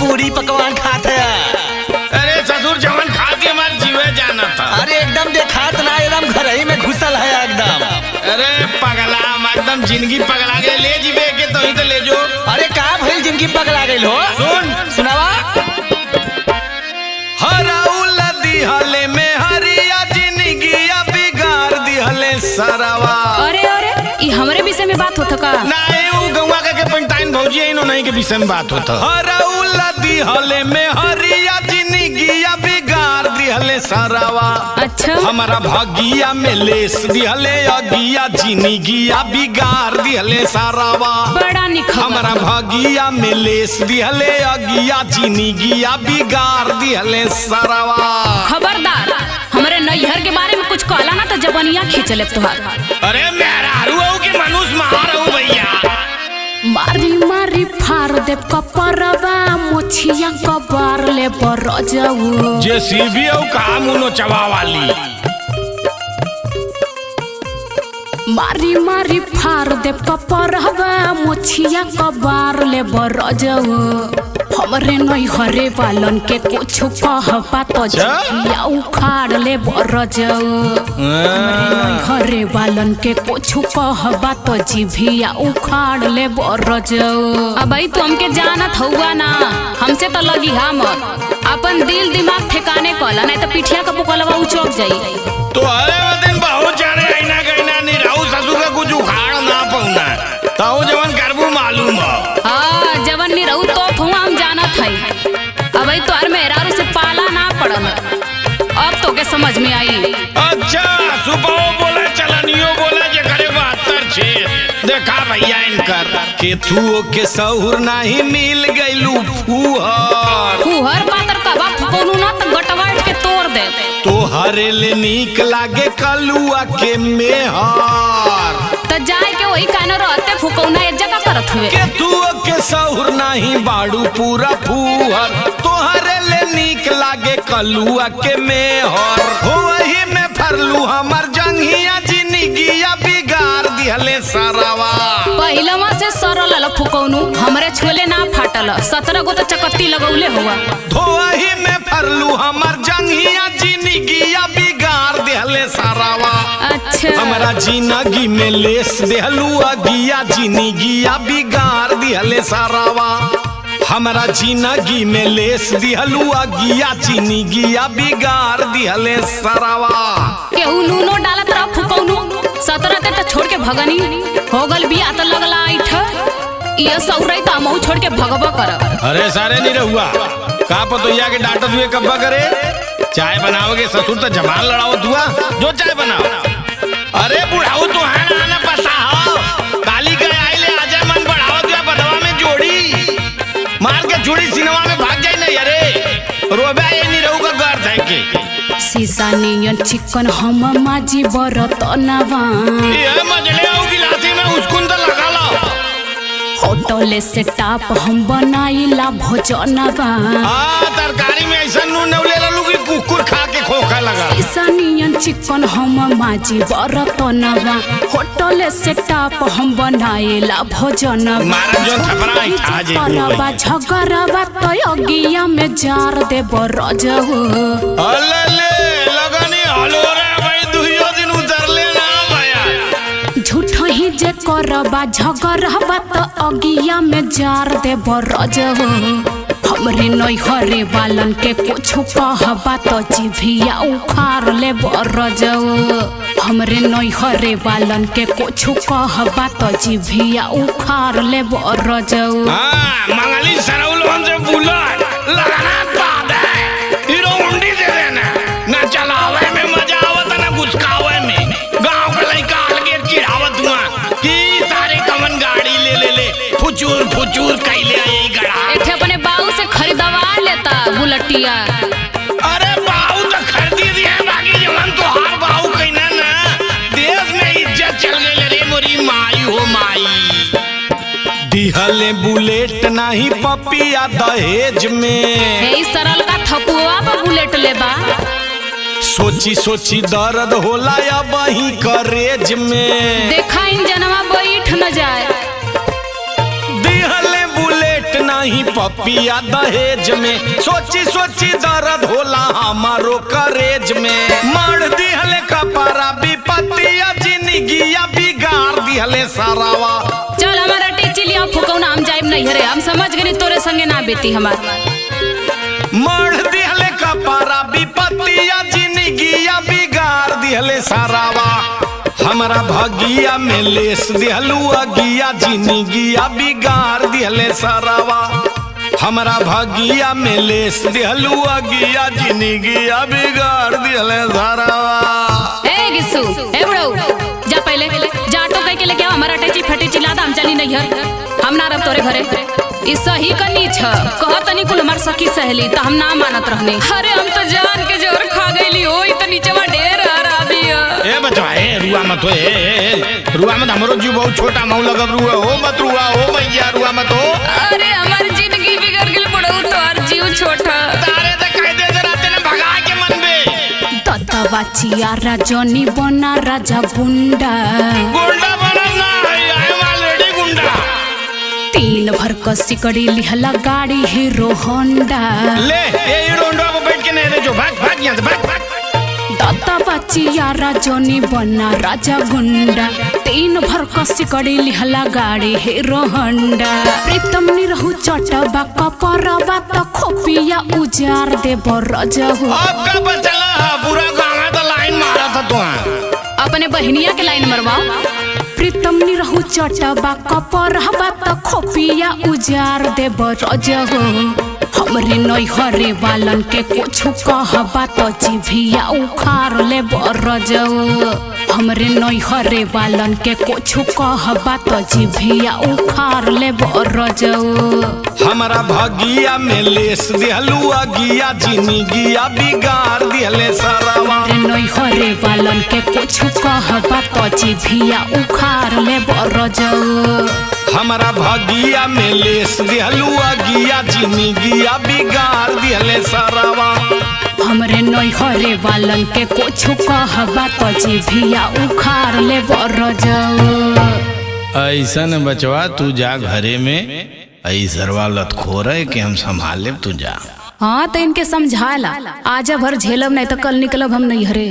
पूरी पकवान खाते। अरे ससुर जवन खा के हमारे जीवे जाना था। अरे एकदम देखात ना, एकदम घर ही में घुसल है एकदम। अरे पगला एकदम जिंदगी पगला गए, ले जीवे के तो ही तो ले जो। अरे का भइल जिंदगी पगला गइल हो? सुनावा। हराउल दिहले में हरिया जिंदगी बिगाड़ दिहले सरवा। अरे अरे ई हमरे विषय में बात होता का? नहीं वो गौवा के पंटाइन भौजी है, इन्हों नहीं के विषय में बात होता। हराउल दिहले में हरिया जिंदगी बिगाड़ दिहले सरवा। अच्छा हमारा भागिया में लेस दिहले अगिया जिंदगिया बिगाड़ दिहले सरवा। बड़ा निखर। हमारा भागिया में लेस दिहले अगिया जिंदगिया बिगाड़ दिहले सरवा। खबरदार हमारे नैहर के बारे में कुछ कहला ना तो जबनिया खींच ले तुहार। अरे मेहरारू के मनुष्य मारो भैया। मारी मारी फार दे कपरवा मोछिया कबार ले बरजऊ। जेसीबी औ काम उनो चवा वाली। मारी मारी फार दे कपरवा मोछिया कबार ले बरजऊ। हमरे नैहरे वालन के कुछ कहबा तो जिया उखाड़ ले बरजऊ। हमरे नैहरे वालन के कुछ कहबा तो जिभिया उखाड़ ले बरजऊ। अब तू हमके जानत हुआ ना, हमसे तो लगी मत। अपन दिल दिमाग ठिकाने कला, नहीं तो पिठिया का पुकलवा उचोक जाई। तो अरे वो दिन बहुत जाने आईना गईना नहीं रहू ससुर का कुछ उखाड़ ना पाऊना। ताऊ जवन करबू मालूम हो। हाँ जवन नहीं रहू तो हुआ हम जानत है। अब तोर मेहरारू से पाला ना पड़ल, अब तो के समझ में आई। अच्छा सुबह बोले चलनियो बोले जे करे 72 छेद। देखा भैया इनकर केथुओ के सहुर नहीं मिल गइलू फुहर। फुहर पातर कबा फुकोनू ना तो गटवाट के तोड़ दे। तो हरे ले नीक लागे कलुआ के मेहर। तो जाए के वही कानो रहते फुकौना एक जगह करत हुए। केथुओ के सहुर नहीं बाड़ू पूरा फुहर। तो हरे ले नीक लागे कलुआ के मेहर। हो वही में फरलू हमर जंघिया जिंदगिया बिगाड़ दिहले सरवा। पहिलवा से सरल फुकौनू हमरे छोले ना फाटल, 17 गो तो चकत्ती लगौले हुआ। धोही में फरलू हमर जंघिया जिंदगिया बिगाड़ दिहले सरवा। अच्छा हमारा जिंदगी में लेस देहलू अगिया जिंदगिया बिगाड़ दिहले सरवा। हमारा जिंदगी में लेस दिहलू अगिया जिंदगिया बिगाड़ दिहले सरवा। केहू नूनो डालत रह फुकौनू 17 के तो छोड़ के भगनी हो गल बिया तो लगला आइठ। ये सौरई तो हमहू छोड़ के भगवा कर। अरे सारे नहीं रहुआ का पतोया के डांटत हुए कब्बा करे। चाय बनाओगे ससुर तो जमाल लड़ाओ दुआ जो चाय बनाओ। अरे बुढ़ाऊ तो है ना ना पता हो काली के आइले आजा मन बढ़ाओ दुआ बदवा में जोड़ी मार के जोड़ी सिनेमा में भाग जाई नहीं। अरे रोबा ये नहीं रहूगा घर थे के सीसा नियन चिकन हम माजी बरतनवा। ये मजले हो गिलासी में उसकुन तो लगा लो। होटल से टाप हम बनाइला भोजनवा। तरकारी में ऐसा नून नवले ललू की कुकुर खा के खोखा लगा। सीसा नियन चिकन हम माजी बरतनवा। होटल से टाप हम बनाइला भोजनवा। मारा जो थपरा है खा जे करबा झगड़वा तो अगिया में जार दे बरजऊ। अल्ले लगनी हलो रे भाई दुहियो दिन उतरले ना भैया। झूठ ही जे करबा झगड़वा तो अगिया में जार दे बरजऊ। हमरे नैहरे वालन के कुछ कहबा तो जिभिया उखाड़ ले बरजऊ। हमरे नैहरे वालन के कुछ कहबा तो जिभिया उखाड़ ले बरजऊ। हां मंगली सरौलो हमसे बुलट लगाना पाद हीरो उंडी दे देना ना चलावे में मजा आवत ना घुसकावे में। गांव के लइका अलगे चिढ़ावत हुआ कि सारे कमन गाड़ी ले फुचूर फुचूर कैले आई गड़ा। एठे अपने बाऊ से खरीदवा लेता बुलटिया। अरे बाऊ तो खरीदी दिए बाकी जमन तो हार बाऊ कहना ना देश में इज्जत चल गई रे मोरी माई हो माई। दिहले बुलेट नहीं पपिया दहेज में। हे सरल का थपुआ पर बुलेट लेबा। सोची सोची दर्द होला या बही करेज में। देखा इंजनवा बैठ न जाए। दिहले बुलेट नहीं नहीं पपिया दहेज में। सोची सोची दर्द होला हमारो करेज में। मर दिहले कपड़ा विपत्तिया जिंदगिया बिगाड़ दिहले सारावा। चल हमारा टीची लिया फुकौना हम जाइब नहीं हरे हम समझ गनी तोरे संगे ना बेटी हमार। मर दिहले कपड़ा विपत्तिया जिंदगिया बिगाड़ दिहले सारावा। हमरा भगिया में लेस दिहलू अगिया जिंदगिया बिगाड़ दिहले सारावा। हमरा भगिया में लेस दिहलू अगिया जिंदगिया बिगाड़ दिहले सारावा। ए गिस्सू ए बुढ़ऊ जा पहले जा तो कह के लेके आओ हमारा टेची फटी चिल्ला हम चली नहीं हर हम ना रब तोरे घरे। ई सही कनी छ कह तनी कुल हमार सखी सहेली त हम ना मानत रहने। अरे हम तो जान के जोर खा गईली हो ई त नीचेवा ढेर हराबी ए बचवा ए रुआ मत हो ए रुआ मत हमरो जीव बहुत छोटा मऊ लगब रुआ हो मत रुआ हो भैया रुआ मत हो। अरे हमार जिंदगी बिगड़ गेल बुढ़ऊ तोर जीव छोटा। तारे त कह दे रात ने भगा के मन बे। दत्तवा चिया राजनी बना राजा गुंडा। गुंडा बना ना आई एम ऑलरेडी गुंडा। तेल भर क सिकड़ी लिहला गाड़ी हीरो होंडा। ले ये हीरो होंडा पे बैठ के नहीं दे जो भाग भाग यहां से भाग भाग। दत्तवा चिया राजनी बना राजा गुंडा। तीन भर क सिकड़ी लिहला गाड़ी हीरो होंडा। प्रीतम निरहु चटबा कपरबा त खोपिया उजार दे बरजहु। अब का बचला पूरा गांव है तो लाइन मारा था तू। अपने बहनिया के लाइन मरवाओ। प्रीतम निरहु चटबा कपरबा त खोपिया उजार दे बरजहु। हमरे नैहरे वालन के कुछ कहबा तो जिभिया उखाड़ ले बरजहु। हमरे नैहरे वालन के कुछ कहबा तो जिभिया उखाड़ ले बरजहु। हमरा भगिया में लेस दिहलू अगिया जिंदगिया बिगाड़ दिहले सारावा। हमरे नैहरे वालन के कुछ कहबा तो जिभिया उखाड़ ले बरजहु। हमरा भगिया में लेस दिहलू अगिया जिंदगिया बिगाड़ दिहले सारावा। हमरे नैहरे वालन के कुछ कहबा तो जिभिया उखाड़ ले बरजहु। ऐसा न बचवा तू जा घरे में ऐसरवा लतखोर है कि हम संभाल ले तू जा। हाँ तो इनके समझाला आज भर झेलब नहीं तो कल निकलब हम नैहरे।